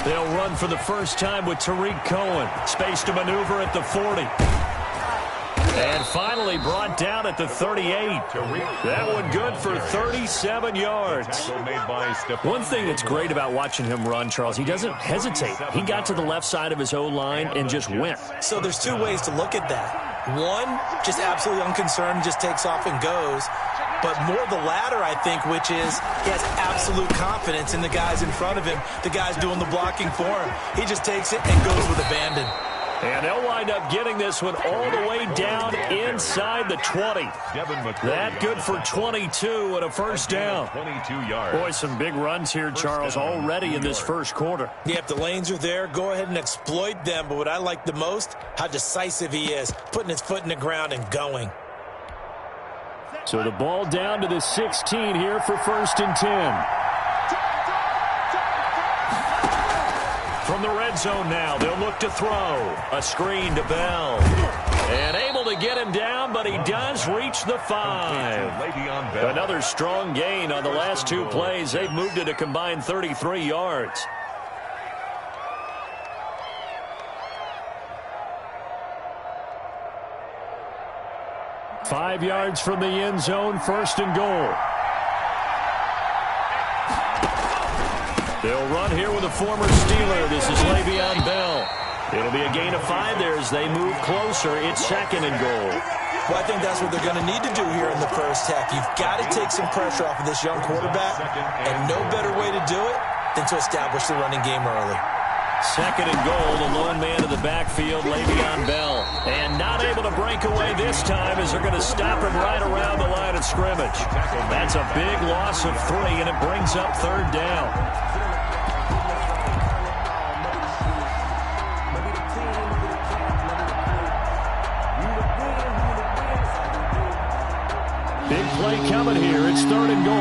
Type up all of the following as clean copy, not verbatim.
They'll run for the first time with Tariq Cohen. Space to maneuver at the 40. And finally brought down at the 38. That one good for 37 yards. One thing that's great about watching him run, Charles, he doesn't hesitate. He got to the left side of his O-line and just went. So there's two ways to look at that. One, just absolutely unconcerned, just takes off and goes. But more the latter, I think, which is he has absolute confidence in the guys in front of him, the guys doing the blocking for him. He just takes it and goes with abandon. And they'll wind up getting this one all the way down inside the 20. That good for 22 and a first down. 22 yards. Boy, some big runs here, Charles, already in this first quarter. Yeah, if the lanes are there, go ahead and exploit them. But what I like the most, how decisive he is, putting his foot in the ground and going. So the ball down to the 16 here for 1st and 10. From the red zone now, they'll look to throw. A screen to Bell. And able to get him down, but he does reach the 5. Another strong gain on the last two plays. They've moved it a combined 33 yards. Five yards from the end zone, 1st and goal. They'll run here with a former Steeler. This is Le'Veon Bell. It'll be a gain of 5 there as they move closer. It's 2nd and goal. Well, I think that's what they're going to need to do here in the first half. You've got to take some pressure off of this young quarterback, and no better way to do it than to establish the running game early. 2nd and goal, the lone man in the backfield, Le'Veon Bell. And not able to break away this time as they're going to stop him right around the line of scrimmage. That's a big loss of 3, and it brings up 3rd down. Big play coming here. It's 3rd and goal.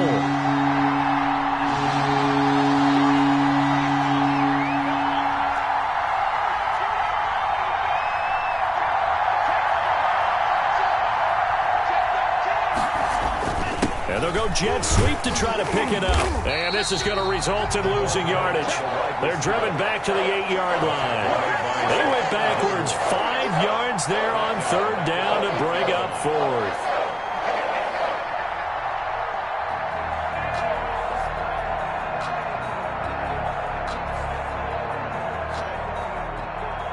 And they'll go jet sweep to try to pick it up. And this is going to result in losing yardage. They're driven back to the 8-yard line. They went backwards 5 yards there on 3rd down to bring up 4th.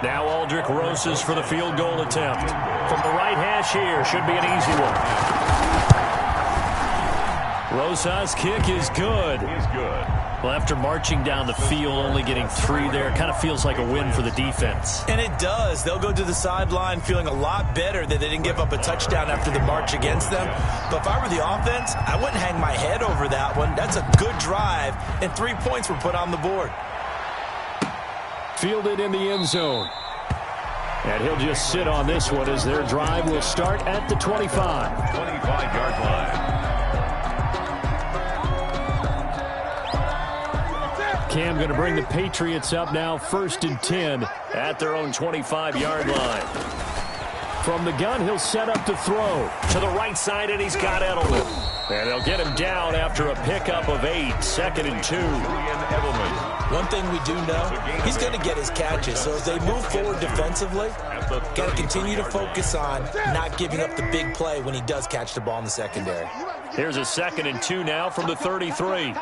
Now Aldrick Rosas for the field goal attempt. From the right hash here, should be an easy one. Rosas' kick is good. Well, after marching down the field, only getting 3 there, it kind of feels like a win for the defense. And it does. They'll go to the sideline feeling a lot better that they didn't give up a touchdown after the march against them. But if I were the offense, I wouldn't hang my head over that one. That's a good drive, and 3 points were put on the board. Fielded in the end zone. And he'll just sit on this one as their drive will start at the 25. 25-yard line. Cam going to bring the Patriots up now, 1st and 10 at their own 25-yard line. From the gun, he'll set up to throw. To the right side, and he's got Edelman. And they'll get him down after a pickup of 8, 2nd and 2. One thing we do know, he's going to get his catches. So as they move forward defensively, got to continue to focus on not giving up the big play when he does catch the ball in the secondary. Here's a 2nd and 2 now from the 33.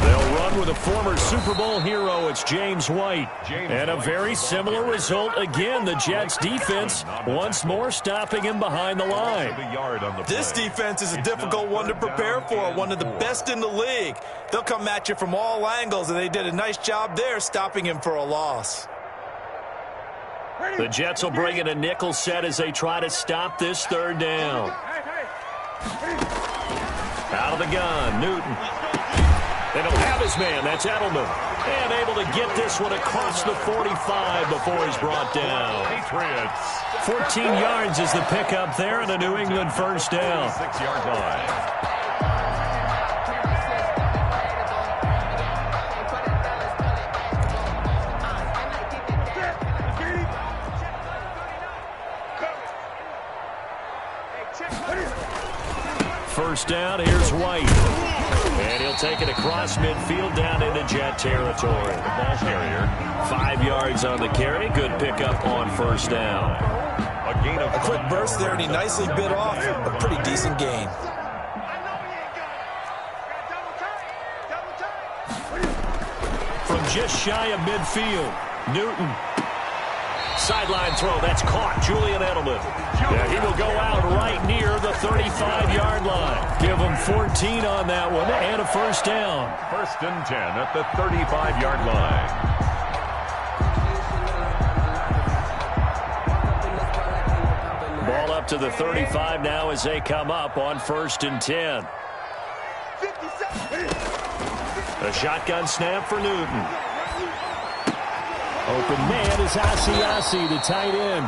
They'll run with a former Super Bowl hero. It's James White. And a very similar result again. The Jets defense once more stopping him behind the line. This defense is a difficult one to prepare for. One of the best in the league. They'll come at you from all angles, and they did a nice job there stopping him for a loss. The Jets will bring in a nickel set as they try to stop this 3rd down. Out of the gun, Newton. They don't have his man. That's Edelman. And able to get this one across the 45 before he's brought down. 14 yards is the pickup there and a New England 1st down. 6-yard line. First down, here's White. And And he'll take it across midfield down into Jet territory. The ball carrier. 5 yards on the carry. Good pickup on first down. A quick burst there, and he nicely bit off a pretty decent gain. From just shy of midfield, Newton. Sideline throw, that's caught. Julian Edelman. Yeah, he will go out right near the 35-yard line. Give him 14 on that one and a first down. 1st and 10 at the 35-yard line. Ball up to the 35 now as they come up on 1st and 10. A shotgun snap for Newton. Open man is Asiasi, the tight end.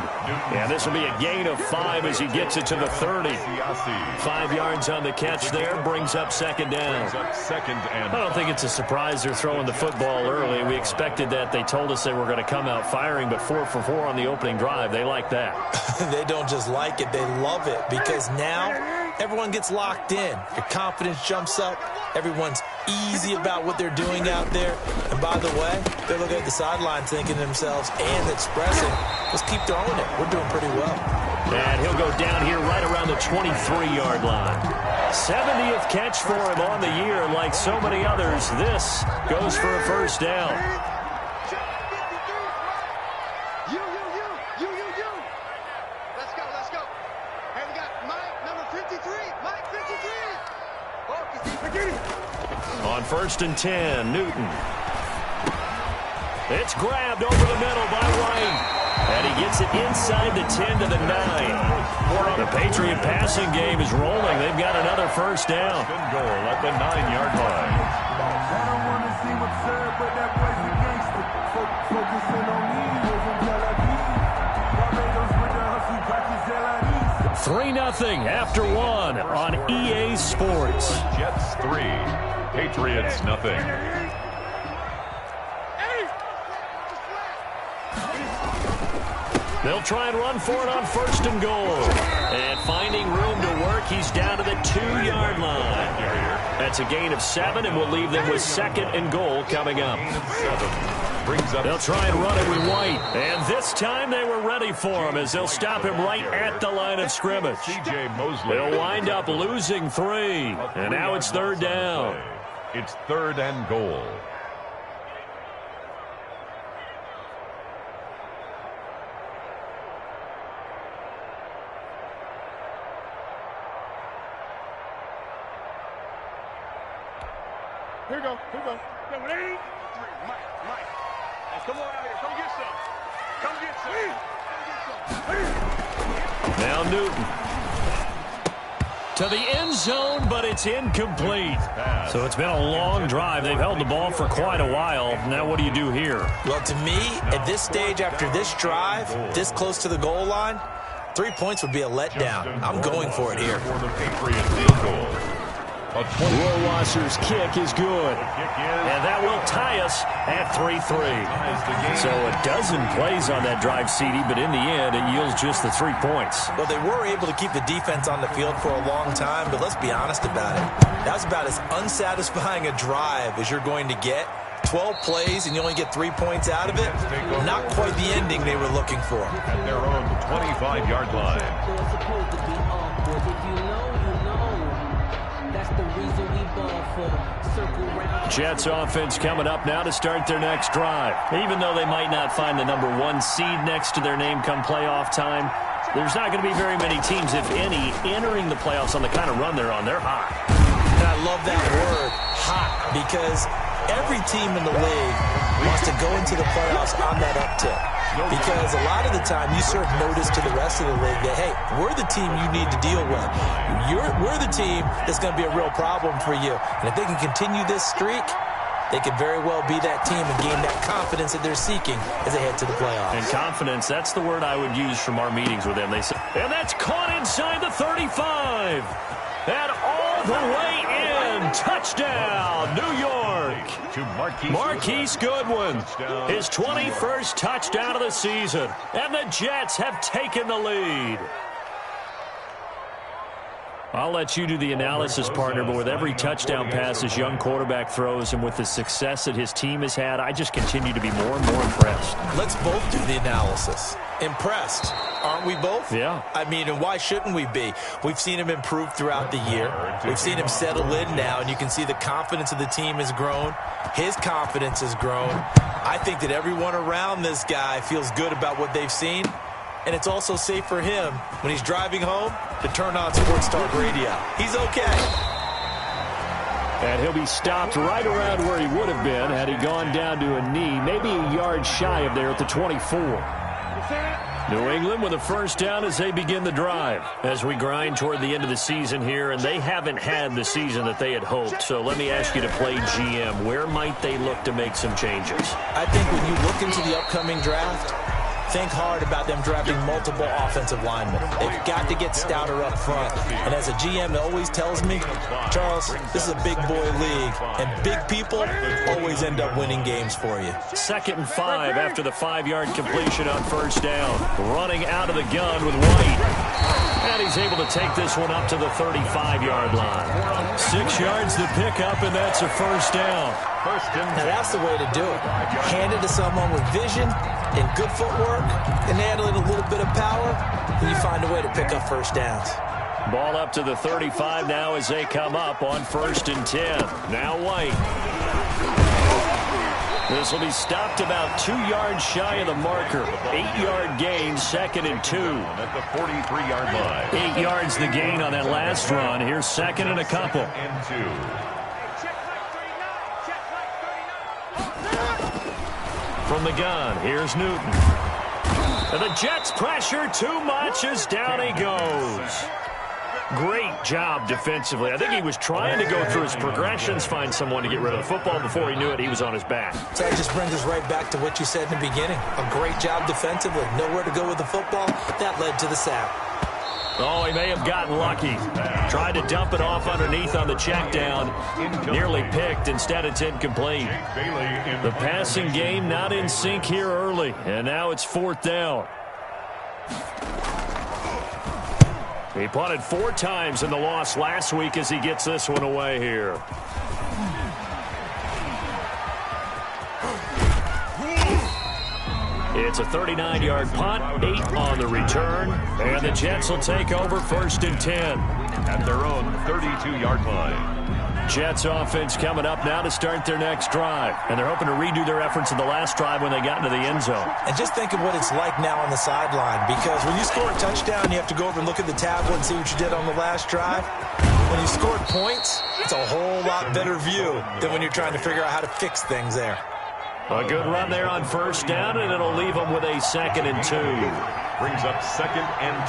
And this will be a gain of 5 as he gets it to the 30. 5 yards on the catch there, brings up 2nd down. I don't think it's a surprise they're throwing the football early. We expected that. They told us they were going to come out firing, but 4 for 4 on the opening drive. They like that. They don't just like it, they love it, because now everyone gets locked in. Your confidence jumps up. Everyone's easy about what they're doing out there. And by the way, they're looking at the sideline thinking to themselves and expressing, let's keep throwing it. We're doing pretty well. And he'll go down here right around the 23-yard line. 70th catch for him on the year. Like so many others, this goes for a first down. Let's go. And we got Mike, number 53. Mike, 53. On 1st and 10, Newton. It's grabbed over the middle by White. And he gets it inside the 10 to the 9. The Patriot passing game is rolling. They've got another first down. Goal at the 9-yard line. I don't want to seem absurd, but that boy's a gangster. Focusing on me, wasn't Tel Aviv. Barbados with the hustle, practice Tel Aviv. 3-0 after 1 on EA Sports. Jets 3, Patriots nothing. They'll try and run for it on 1st and goal. And finding room to work, he's down to the 2-yard line. That's a gain of 7, and we'll leave them with 2nd and goal coming up. They'll try and run it with White. And this time they were ready for him as they'll stop him right at the line of scrimmage. They'll wind up losing 3. And now it's 3rd down. It's 3rd and goal. Here we go. Number 83. Mike. Hey, come on out here. Come get some. Now Newton. To the end zone, but it's incomplete. So it's been a long drive. They've held the ball for quite a while. Now what do you do here? Well, to me, at this stage, after this drive, this close to the goal line, 3 points would be a letdown. I'm going for it here. For the Patriot field goal. Rohrwasser's kick is good. And that will tie us at 3-3. So a dozen plays on that drive, CD, but in the end, it yields just the 3 points. Well, they were able to keep the defense on the field for a long time, but let's be honest about it. That was about as unsatisfying a drive as you're going to get. 12 plays and you only get 3 points out of it. Not quite the ending they were looking for. At their own 25-yard line. Jets offense coming up now to start their next drive. Even though they might not find the number 1 seed next to their name come playoff time, there's not going to be very many teams, if any, entering the playoffs on the kind of run they're on. They're hot. And I love that word, hot, because every team in the league wants to go into the playoffs on that uptick. Because a lot of the time you serve notice to the rest of the league that, hey, we're the team you need to deal with. We're the team that's going to be a real problem for you. And if they can continue this streak, they could very well be that team and gain that confidence that they're seeking as they head to the playoffs. And confidence, that's the word I would use from our meetings with them. They say, and that's caught inside the 35. And all the way in. Touchdown, New York. To Marquise Goodwin. His 21st touchdown of the season. And the Jets have taken the lead. I'll let you do the analysis, partner, but with every touchdown pass his young quarterback throws and with the success that his team has had, I just continue to be more and more impressed. Let's both do the analysis. Impressed. Aren't we both? Yeah. I mean, and why shouldn't we be? We've seen him improve throughout the year. We've seen him settle in now, and you can see the confidence of the team has grown. His confidence has grown. I think that everyone around this guy feels good about what they've seen. And it's also safe for him when he's driving home to turn on Sports Talk Radio. He's okay. And he'll be stopped right around where he would have been had he gone down to a knee, maybe a yard shy of there at the 24. New England with a first down as they begin the drive. As we grind toward the end of the season here, and they haven't had the season that they had hoped. So let me ask you to play GM. Where might they look to make some changes? I think when you look into the upcoming draft, think hard about them drafting multiple offensive linemen. They've got to get stouter up front. And as a GM always tells me, Charles, this is a big boy league, and big people always end up winning games for you. 2nd and 5 after the 5-yard completion on first down. Running out of the gun with White. And he's able to take this one up to the 35-yard line. 6 yards to pick up, and that's a first down. Now that's the way to do it. Hand it to someone with vision and good footwork, and handle it a little bit of power, and you find a way to pick up first downs. Ball up to the 35 now as they come up on 1st and 10. Now White. This will be stopped about 2 yards shy of the marker. 8-yard gain, 2nd and 2. At the 43-yard line. 8 yards the gain on that last run. Here's 2nd and a couple. And 2. From the gun, here's Newton. And the Jets pressure too much as down he goes. Great job defensively. I think he was trying to go through his progressions, find someone to get rid of the football. Before he knew it, he was on his back. So that just brings us right back to what you said in the beginning. A great job defensively. Nowhere to go with the football. That led to the sack. Oh, he may have gotten lucky. Tried to dump it off underneath on the check down. Nearly picked. Instead, it's incomplete. The passing game not in sync here early. And now it's 4th down. He punted 4 times in the loss last week as he gets this one away here. It's a 39-yard punt, 8 on the return, and the Jets will take over 1st and 10. At their own 32-yard line. Jets offense coming up now to start their next drive, and they're hoping to redo their efforts in the last drive when they got into the end zone. And just think of what it's like now on the sideline, because when you score a touchdown, you have to go over and look at the tablet and see what you did on the last drive. When you scored points, it's a whole lot better view than when you're trying to figure out how to fix things there. A good run there on first down, and it'll leave them with a 2nd and 2. Brings up 2nd and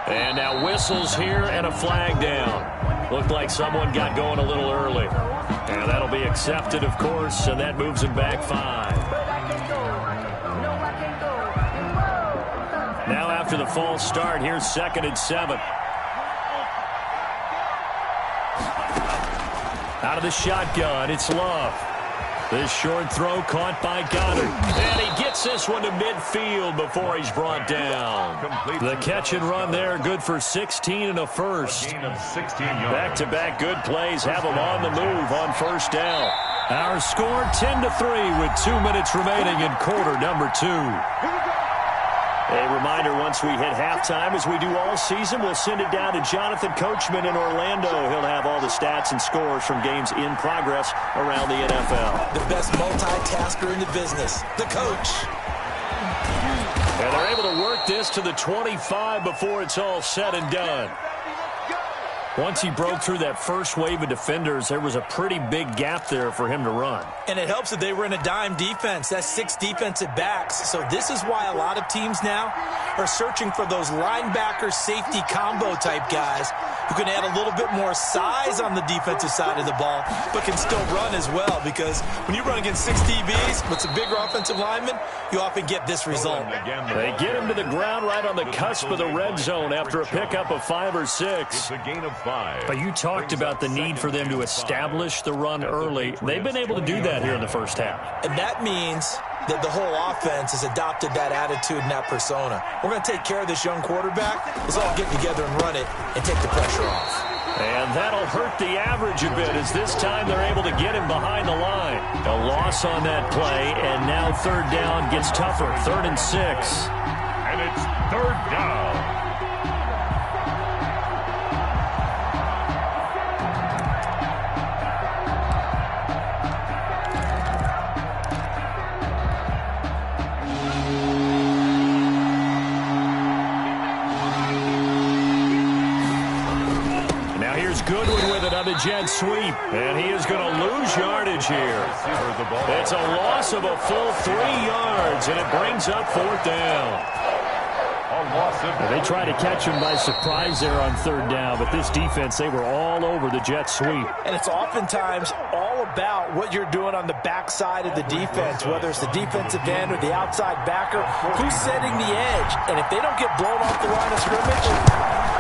2. And now whistles here and a flag down. Looked like someone got going a little early. And that'll be accepted, of course, and that moves him back 5. Now after the false start, here's 2nd and 7. Out of the shotgun, it's Love. This short throw caught by Goddard. And he gets this one to midfield before he's brought down. The catch and run there, good for 16 and a first. Back-to-back good plays have them on the move on first down. Our score 10-3 with 2 minutes remaining in quarter number 2. A reminder, once we hit halftime, as we do all season, we'll send it down to Jonathan Coachman in Orlando. He'll have all the stats and scores from games in progress around the NFL. The best multitasker in the business, the coach. And they're able to work this to the 25 before it's all said and done. Once he broke through that first wave of defenders, there was a pretty big gap there for him to run. And it helps that they were in a dime defense. That's 6 defensive backs. So this is why a lot of teams now are searching for those linebacker safety combo type guys who can add a little bit more size on the defensive side of the ball, but can still run as well, because when you run against 6 DBs with some bigger offensive linemen, you often get this result. They get him to the ground right on the cusp of the red zone after a pickup of 5 or 6. It's a gain of 5. But you talked about the need for them to establish the run early. They've been able to do that here in the first half. And that means that the whole offense has adopted that attitude and that persona. We're going to take care of this young quarterback. Let's all get together and run it and take the pressure off. And that'll hurt the average a bit, as this time they're able to get him behind the line. A loss on that play, and now third down gets tougher. 3rd and 6. And it's 3rd down. Goodwin with it on the jet sweep, and he is going to lose yardage here. It's a loss of a full 3 yards, and it brings up 4th down. They tried to catch him by surprise there on 3rd down, but this defense, they were all over the jet sweep. And it's oftentimes all about what you're doing on the backside of the defense, whether it's the defensive end or the outside backer, who's setting the edge. And if they don't get blown off the line of scrimmage,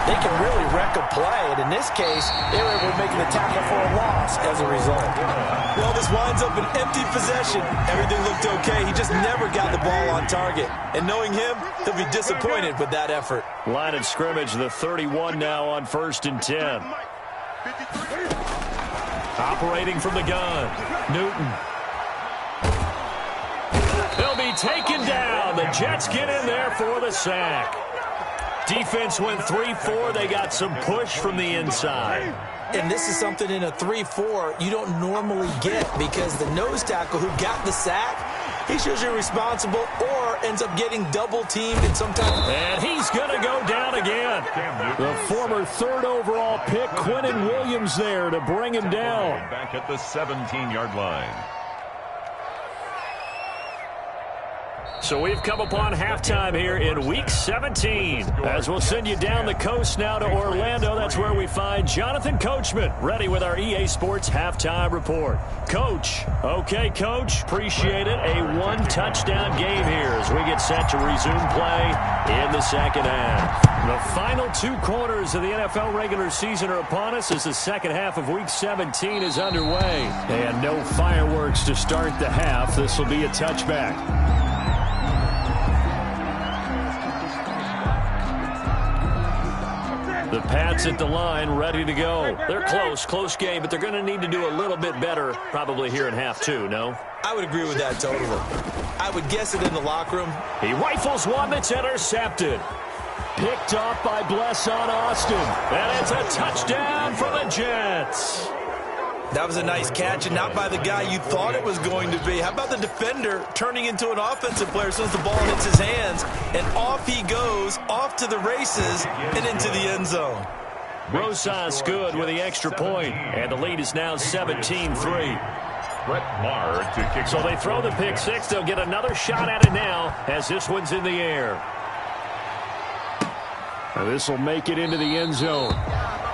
they can really wreck a play. And in this case, they were able to make the tackle for a loss as a result. Well, this winds up an empty possession. Everything looked okay. He just never got the ball on target. And knowing him, he'll be disappointed with that effort. Line of scrimmage, the 31 now on 1st and 10. Operating from the gun, Newton. They'll be taken down. The Jets get in there for the sack. Defense went 3-4. They got some push from the inside. And this is something in a 3-4 you don't normally get, because the nose tackle who got the sack, he's usually responsible or ends up getting double-teamed in some type of... And he's going to go down again. The former 3rd overall pick, Quinnen Williams, there to bring him down. Back at the 17-yard line. So we've come upon halftime here in Week 17. As we'll send you down the coast now to Orlando, that's where we find Jonathan Coachman, ready with our EA Sports Halftime Report. Coach. Okay, Coach. Appreciate it. A 1-touchdown game here as we get set to resume play in the second half. The final 2 quarters of the NFL regular season are upon us as the second half of Week 17 is underway. And no fireworks to start the half. This will be a touchback. The Pats at the line, ready to go. They're close game, but they're going to need to do a little bit better probably here in half 2, no? I would agree with that totally. I would guess it in the locker room. He rifles one that's intercepted. Picked off by Bless on Austin. And it's a touchdown for the Jets. That was a nice catch, and not by the guy you thought it was going to be. How about the defender turning into an offensive player as soon as the ball hits his hands, and off he goes, off to the races, and into the end zone. Rosas good with the extra point, and the lead is now 17-3. So they throw the pick 6. They'll get another shot at it now as this one's in the air. This will make it into the end zone.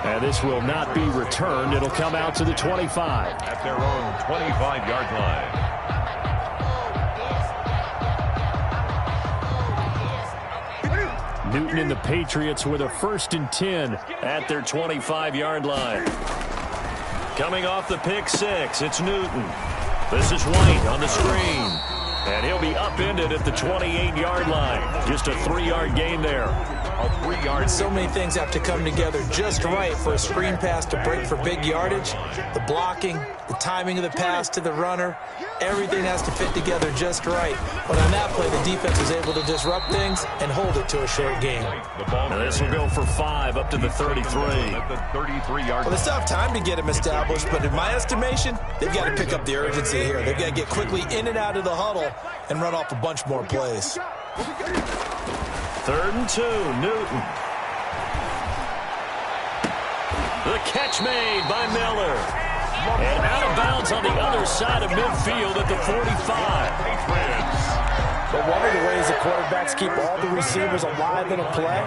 And this will not be returned. It'll come out to the 25. At their own 25-yard line. Newton and the Patriots with a 1st and 10 at their 25-yard line. Coming off the pick 6, it's Newton. This is White on the screen. And he'll be upended at the 28-yard line. Just a 3-yard gain there. So many things have to come together just right for a screen pass to break for big yardage. The blocking, the timing of the pass to the runner, everything has to fit together just right. But on that play, the defense was able to disrupt things and hold it to a short game. Now this will go for 5 up to the 33. Well, they still have time to get him established, but in my estimation, they've got to pick up the urgency here. They've got to get quickly in and out of the huddle and run off a bunch more plays. 3rd and 2, Newton. The catch made by Miller. And out of bounds on the other side of midfield at the 45. But one of the ways the quarterbacks keep all the receivers alive in a play,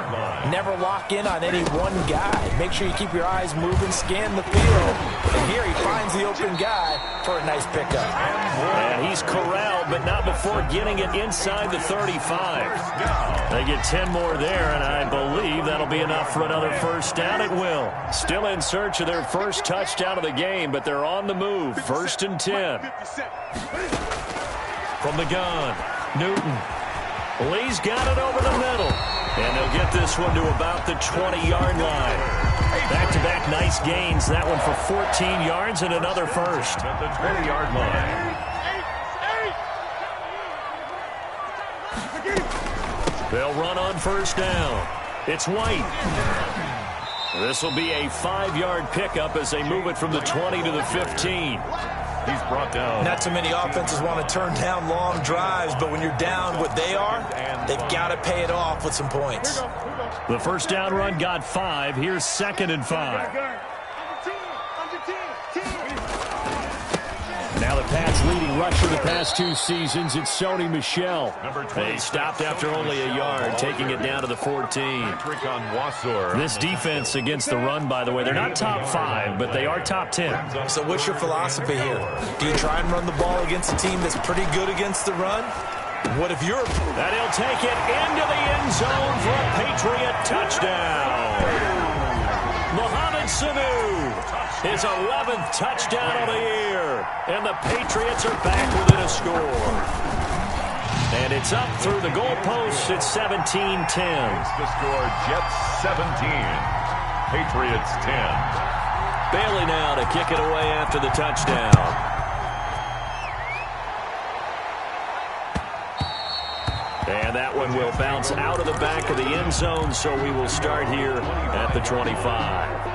never lock in on any one guy. Make sure you keep your eyes moving, scan the field. And here he finds the open guy for a nice pickup. And he's corralled, but not before getting it inside the 35. They get 10 more there, and I believe that'll be enough for another first down. It will. Still in search of their first touchdown of the game, but they're on the move. 1st and 10. From the gun, Newton. Lee's got it over the middle. And they'll get this one to about the 20-yard line. Back-to-back nice gains. That one for 14 yards and another first. At the 20-yard line. They'll run on first down. It's White. This will be a 5-yard pickup as they move it from the 20 to the 15. He's brought down. Not too many offenses want to turn down long drives, but when you're down what they are, they've got to pay it off with some points. The first down run got 5. Here's 2nd and 5. Now the Pats' leading rusher the past 2 seasons, it's Sony Michel. They stopped after only a yard, taking it down to the 14. This defense against the run, by the way, they're not top 5, but they are top 10. So what's your philosophy here? Do you try and run the ball against a team that's pretty good against the run? What if you're... And he'll take it into the end zone for a Patriot touchdown. Mohamed Sanu, his 11th touchdown of the year. And the Patriots are back within a score. And it's up through the goalposts. It's 17-10. The score, Jets 17. Patriots 10. Bailey now to kick it away after the touchdown. And that one will bounce out of the back of the end zone, so we will start here at the 25.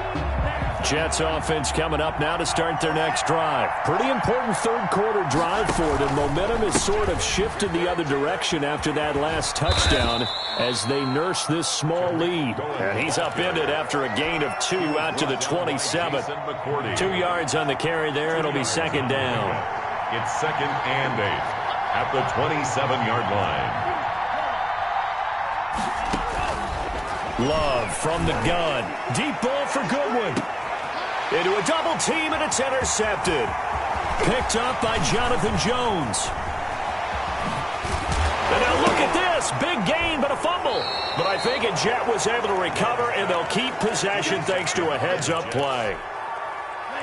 Jets offense coming up now to start their next drive. Pretty important third-quarter drive for them. Momentum has sort of shifted the other direction after that last touchdown as they nurse this small lead. And he's upended after a gain of 2 out to the 27. 2 yards on the carry there. It'll be 2nd down. It's 2nd and 8 at the 27-yard line. Love from the gun. Deep ball for Goodwin. Into a double team, and it's intercepted. Picked up by Jonathan Jones. And now look at this. Big gain, but a fumble. But I think a Jet was able to recover, and they'll keep possession thanks to a heads-up play.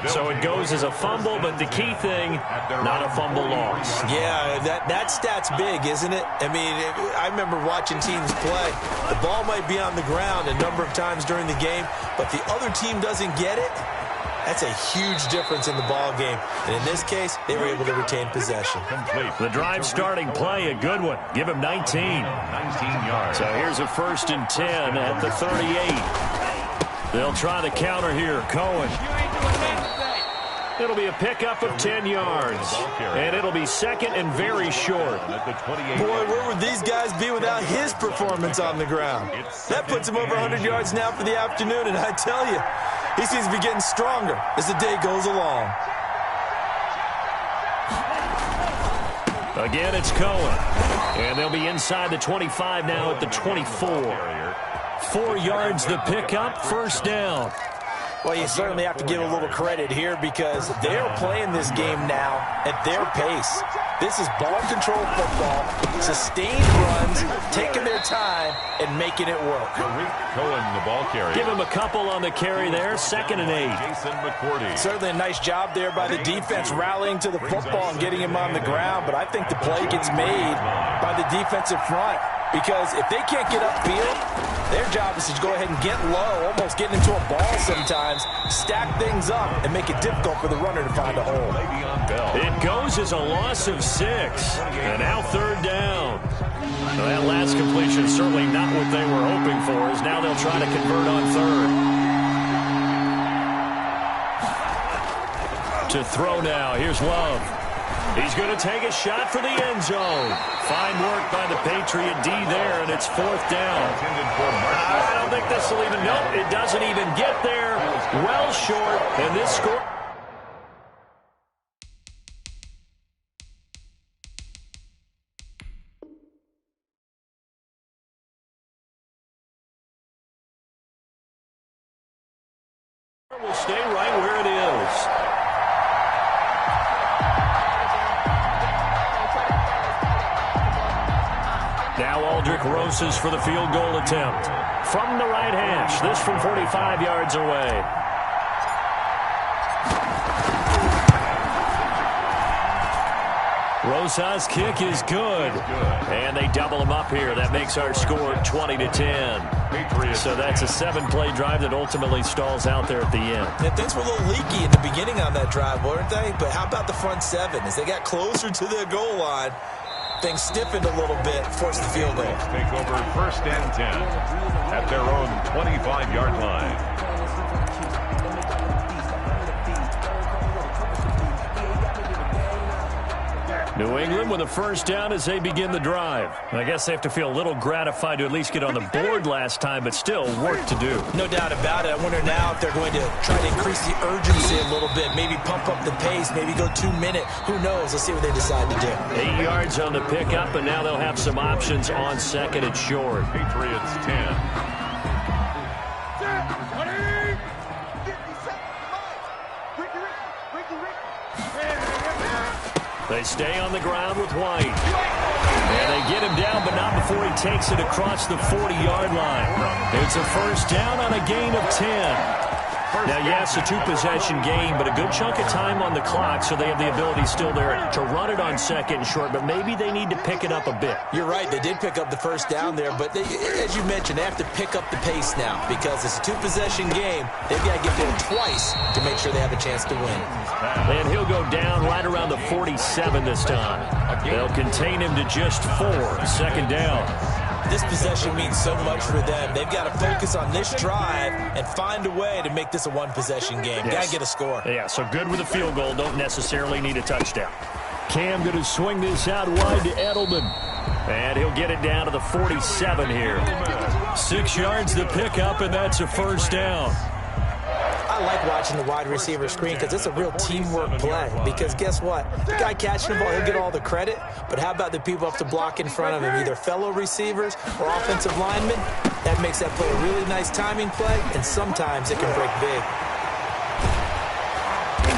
So it goes as a fumble, but the key thing, not a fumble loss. Yeah, that stat's big, isn't it? I mean, I remember watching teams play. The ball might be on the ground a number of times during the game, but the other team doesn't get it. That's a huge difference in the ball game. And in this case, they were able to retain possession. The drive starting play, a good one. Give him 19. 19 yards. So here's a 1st and 10 at the 38. They'll try the counter here. Cohen. It'll be a pickup of 10 yards. And it'll be 2nd and very short. Boy, where would these guys be without his performance on the ground? That puts him over 100 yards now for the afternoon, and I tell you, he seems to be getting stronger as the day goes along. Again, it's Cohen. And they'll be inside the 25 now at the 24. 4 yards the pickup, 1st down. Well, you certainly have to give a little credit here because they're playing this game now at their pace. This is ball control football, sustained runs, taking their time, and making it work. Cohen, the ball carrier. Give him a couple on the carry there, 2nd and 8. Jason McCourty. Certainly a nice job there by the defense rallying to the football and getting him on the ground, but I think the play gets made by the defensive front because if they can't get upfield, their job is to go ahead and get low, almost getting into a ball sometimes, stack things up, and make it difficult for the runner to find a hole. It goes as a loss of 6. And now 3rd down. So that last completion certainly not what they were hoping for, as now they'll try to convert on 3rd. To throw now, here's Love. He's going to take a shot for the end zone. Fine work by the Patriot D there, and it's 4th down. I don't think this will even, nope, it doesn't even get there. Well short, and this score. Will stay right where it is. Now Aldrich Rosas for the field goal attempt. From the right hash, this from 45 yards away. Rosas' kick is good. And they double him up here. That makes our score 20-10. So that's a 7-play drive that ultimately stalls out there at the end. Yeah, things were a little leaky in the beginning on that drive, weren't they? But how about the front seven? As they got closer to the goal line, things stiffened a little bit, forced the field goal. Take over 1st and 10 at their own 25-yard line. New England with a first down as they begin the drive. I guess they have to feel a little gratified to at least get on the board last time, but still work to do. No doubt about it. I wonder now if they're going to try to increase the urgency a little bit, maybe pump up the pace, maybe go 2-minute. Who knows? Let's see what they decide to do. 8 yards on the pickup, and now they'll have some options on 2nd and short. Patriots 10. They stay on the ground with White. And they get him down, but not before he takes it across the 40-yard line. It's a first down on a gain of 10. Now, yes, a 2-possession game, but a good chunk of time on the clock, so they have the ability still there to run it on 2nd and short, but maybe they need to pick it up a bit. You're right. They did pick up the first down there, but they, as you mentioned, they have to pick up the pace now because it's a 2-possession game. They've got to get there twice to make sure they have a chance to win. And he'll go down right around the 47 this time. They'll contain him to just 4. 2nd down. This possession means so much for them. They've got to focus on this drive and find a way to make this a 1-possession game. Yes. Got to get a score. Yeah, so good with a field goal. Don't necessarily need a touchdown. Cam going to swing this out wide to Edelman. And he'll get it down to the 47 here. 6 yards the pickup, and that's a first down. I like watching the wide receiver screen because it's a real teamwork play. Because guess what? The guy catching the ball, he'll get all the credit. But how about the people up to block in front of him, either fellow receivers or offensive linemen? That makes that play a really nice timing play, and sometimes it can break big.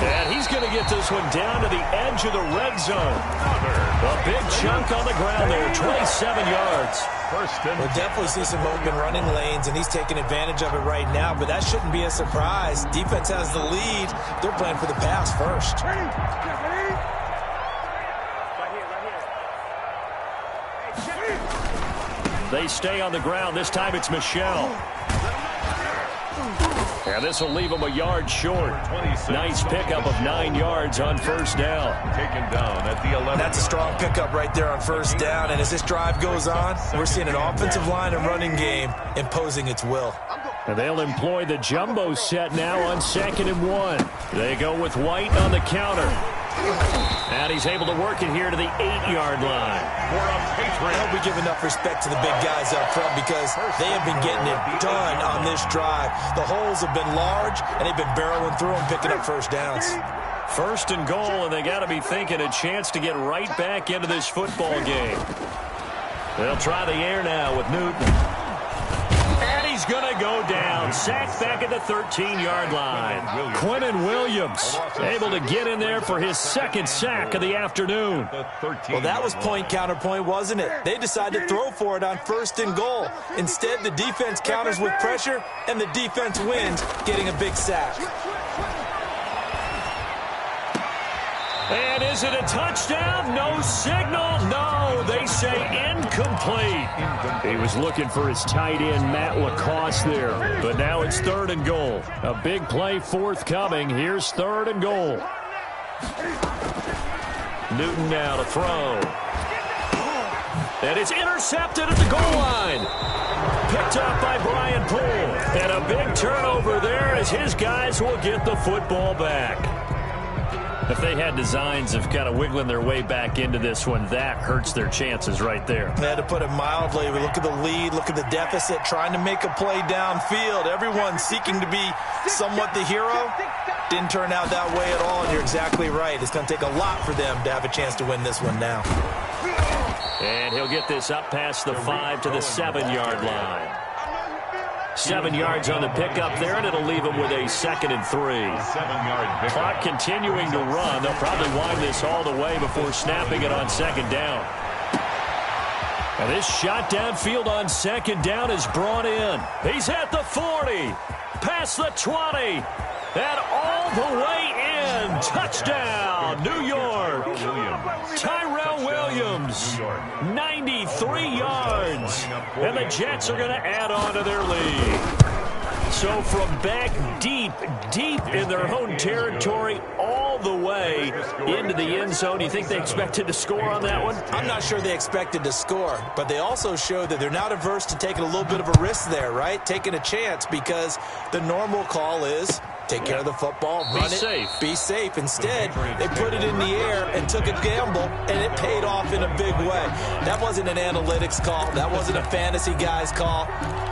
And he's going to get this one down to the edge of the red zone. A big chunk on the ground there, 27 yards. We'll definitely see some open running lanes, and he's taking advantage of it right now, but that shouldn't be a surprise. Defense has the lead. They're playing for the pass first. They stay on the ground. This time it's Michelle. And this will leave him a yard short. Nice pickup of 9 yards on first down. Taken down at the 11. That's a strong pickup right there on first down. And as this drive goes on, we're seeing an offensive line and running game imposing its will. And they'll employ the jumbo set now on 2nd and 1. They go with White on the counter. And he's able to work it here to the 8-yard line. I hope we give enough respect to the big guys up front because they have been getting it done on this drive. The holes have been large, and they've been barreling through them, picking up first downs. 1st and goal, and they got to be thinking a chance to get right back into this football game. They'll try the air now with Newton. And he's going to go down. Sacked back at the 13-yard line. Quinnen Williams able to get in there for his 2nd sack of the afternoon. Well, that was point counterpoint, wasn't it? They decided to throw for it on 1st and goal. Instead, the defense counters with pressure, and the defense wins, getting a big sack. And is it a touchdown? No signal. No, they say incomplete. He was looking for his tight end, Matt Lacoste there. But now it's 3rd and goal. A big play forthcoming. Here's 3rd and goal. Newton now to throw. And it's intercepted at the goal line. Picked up by Brian Poole. And a big turnover there as his guys will get the football back. If they had designs of kind of wiggling their way back into this one, that hurts their chances right there. They had to put it mildly. We look at the lead, look at the deficit, trying to make a play downfield. Everyone seeking to be somewhat the hero. Didn't turn out that way at all, and you're exactly right. It's going to take a lot for them to have a chance to win this one now. And he'll get this up past the 5 to the 7-yard line. 7 yards on the pickup there, and it'll leave them with a 2nd and 3. 7-yard pickup. Clock continuing to run. They'll probably wind this all the way before snapping it on 2nd down. And this shot downfield on 2nd down is brought in. He's at the 40, past the 20, and all the way in. Touchdown, New York. Tyrell Williams, 93 yards. And the Jets are going to add on to their lead. So from back deep in their own territory all the way into the end zone, you think they expected to score on that one? I'm not sure they expected to score, but they also showed that they're not averse to taking a little bit of a risk there, right? Taking a chance, because the normal call is take care of the football, run it, be safe. Instead, they put it in the air and took a gamble, and it paid off in a big way. That wasn't an analytics call. That wasn't a fantasy guy's call.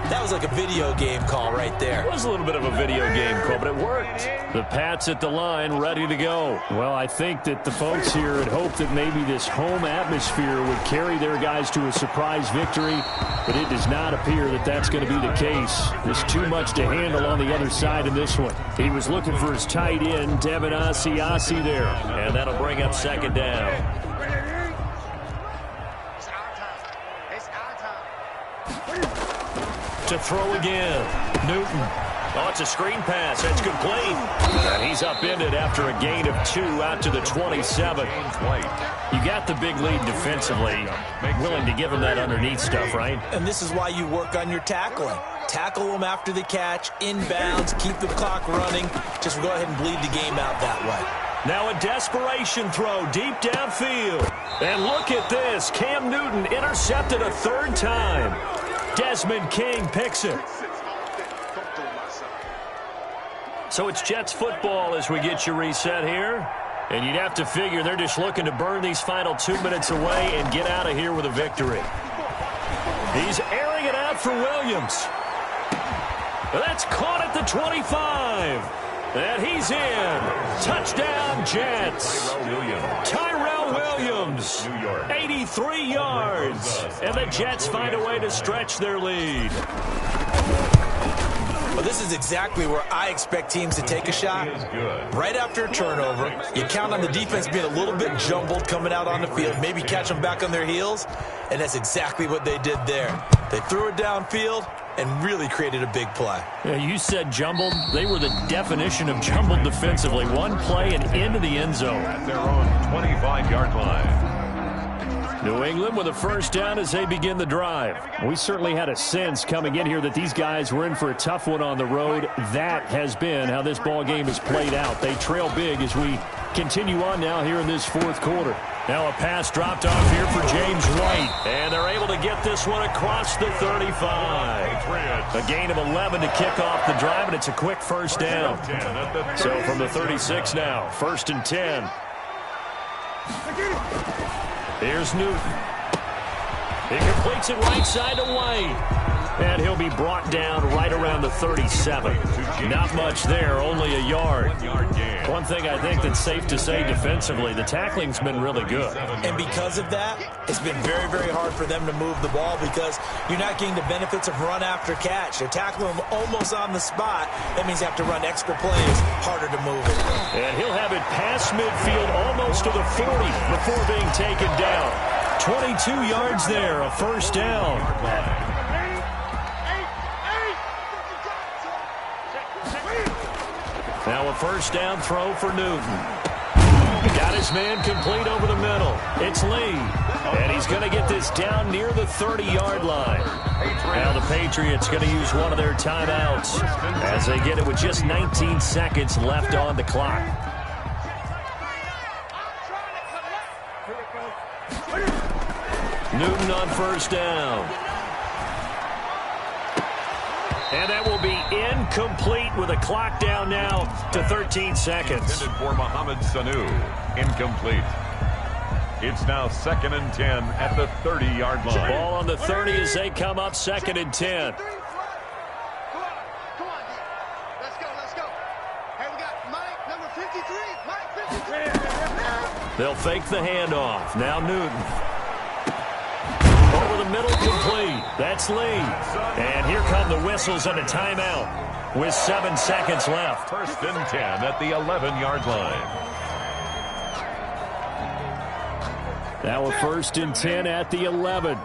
That was like a video game call right there. It was a little bit of a video game call, but it worked. The Pats at the line, ready to go. Well, I think that the folks here had hoped that maybe this home atmosphere would carry their guys to a surprise victory, but it does not appear that that's going to be the case. There's too much to handle on the other side in this one. He was looking for his tight end, Devin Asiasi there, and that'll bring up 2nd down. To throw again, Newton. Oh, it's a screen pass. That's complete. And he's upended after a gain of 2 out to the 27. You got the big lead defensively. Willing to give him that underneath stuff, right? And this is why you work on your tackling. Tackle them after the catch, inbounds, keep the clock running. Just go ahead and bleed the game out that way. Now a desperation throw deep downfield. And look at this. Cam Newton intercepted a 3rd time. Desmond King picks it. So it's Jets football as we get you reset here. And you'd have to figure they're just looking to burn these final 2 minutes away and get out of here with a victory. He's airing it out for Williams. That's caught at the 25. And he's in. Touchdown, Jets. Tyrell Williams, 83 yards. And the Jets find a way to stretch their lead. Well, this is exactly where I expect teams to take a shot. Right after a turnover, you count on the defense being a little bit jumbled coming out on the field, maybe catch them back on their heels, and that's exactly what they did there. They threw it downfield and really created a big play. Yeah, you said jumbled. They were the definition of jumbled defensively. One play and into the end zone. At their own 25-yard line. New England with a 1st down as they begin the drive. We certainly had a sense coming in here that these guys were in for a tough one on the road. That has been how this ball game has played out. They trail big as we continue on now here in this 4th quarter. Now a pass dropped off here for James White. And they're able to get this one across the 35. A gain of 11 to kick off the drive, and it's a quick 1st down. So from the 36 now, 1st and 10. Here's Newton. He completes it right side to White. And he'll be brought down right around the 37. Not much there, only a yard. One thing I think that's safe to say defensively, the tackling's been really good. And because of that, it's been very, very hard for them to move the ball because you're not getting the benefits of run after catch. They're tackling them almost on the spot. That means you have to run extra plays, harder to move it. And he'll have it past midfield almost to the 40 before being taken down. 22 yards there, a 1st down. Now a 1st down throw for Newton. Got his man complete over the middle. It's Lee. And he's going to get this down near the 30-yard line. Now the Patriots going to use one of their timeouts as they get it with just 19 seconds left on the clock. Newton on 1st down. And that will be incomplete with a clock down now to 13 seconds. Intended for Mohamed Sanu. Incomplete. It's now 2nd and 10 at the 30-yard line. Ball on the 30 as they come up 2nd and 10. Come on, let's go. Hey, we got Mike, number 53. Mike, 53. They'll fake the handoff. Now Newton. Over the middle, complete. That's Lee. And here come the whistles and a timeout with 7 seconds left. 1st and 10 at the 11-yard line. Now a 1st and 10 at the 11. Hey,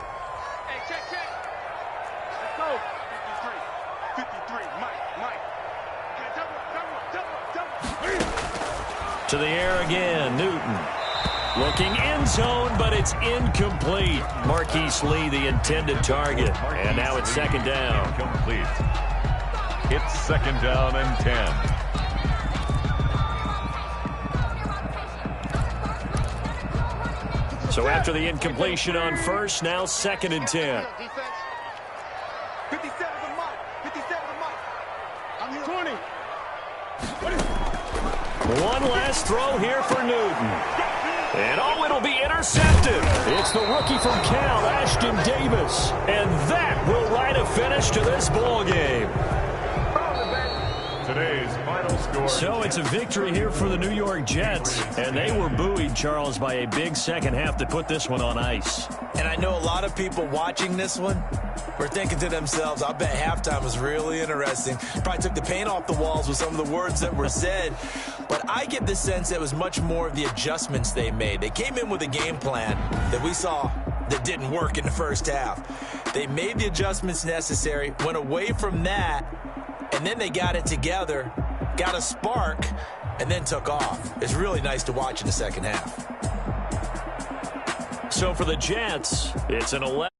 check. Let's go. 53, Mike. Double. To the air again, Newton. Looking end zone, but it's incomplete. Marquise Lee, the intended target. And now it's 2nd down. Incomplete. It's 2nd down and 10. So after the incompletion on 1st, now 2nd and 10. 57 to Mike. 57 to Mike. I'm here. 20. One last throw here for Newton. And it'll be intercepted. It's the rookie from Cal, Ashton Davis. And that will write a finish to this ball game. Today's final score. So it's a victory here for the New York Jets. And they were buoyed, Charles, by a big second half to put this one on ice. And I know a lot of people watching this one were thinking to themselves, I bet halftime was really interesting. Probably took the paint off the walls with some of the words that were said. But I get the sense that it was much more of the adjustments they made. They came in with a game plan that we saw that didn't work in the first half. They made the adjustments necessary, went away from that, and then they got it together, got a spark, and then took off. It's really nice to watch in the second half. So for the Jets, it's an 11.